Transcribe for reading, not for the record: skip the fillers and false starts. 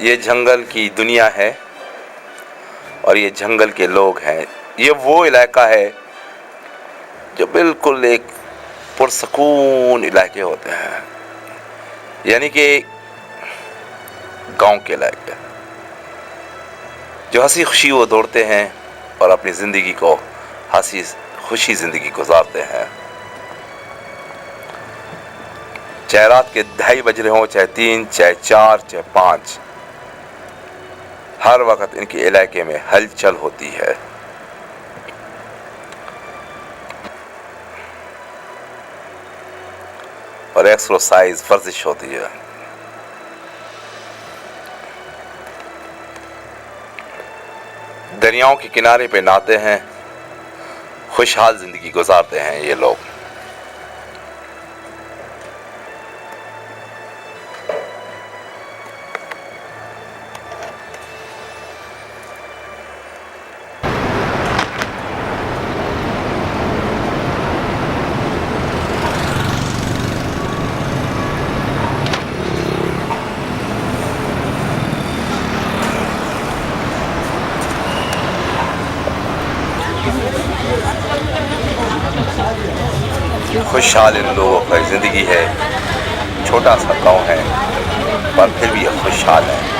ये जंगल की दुनिया है और ये जंगल के लोग हैं। ये वो इलाका है जो बिल्कुल एक पुरसकून इलाके होते हैं, यानी कि गांव के इलाके, जो हंसी खुशी वो दौड़ते हैं और अपनी ज़िंदगी को हंसी खुशी ज़िंदगी गुजारते हैं। चाहे रात के 2:30 बज रहे हों, चाहे 3, चाहे 4, चाहे 5, हर वक्त इनके इलाके में हलचल होती है। और एक्सरसाइज वर्जिश होती है। दरियाओं के किनारे पे नहाते हैं, खुशहाल जिंदगी गुजारते हैं ये लोग। खुशहाल इन लोगों की ज़िंदगी है। छोटा सा गांव है पर फिर भी ये खुशहाल है।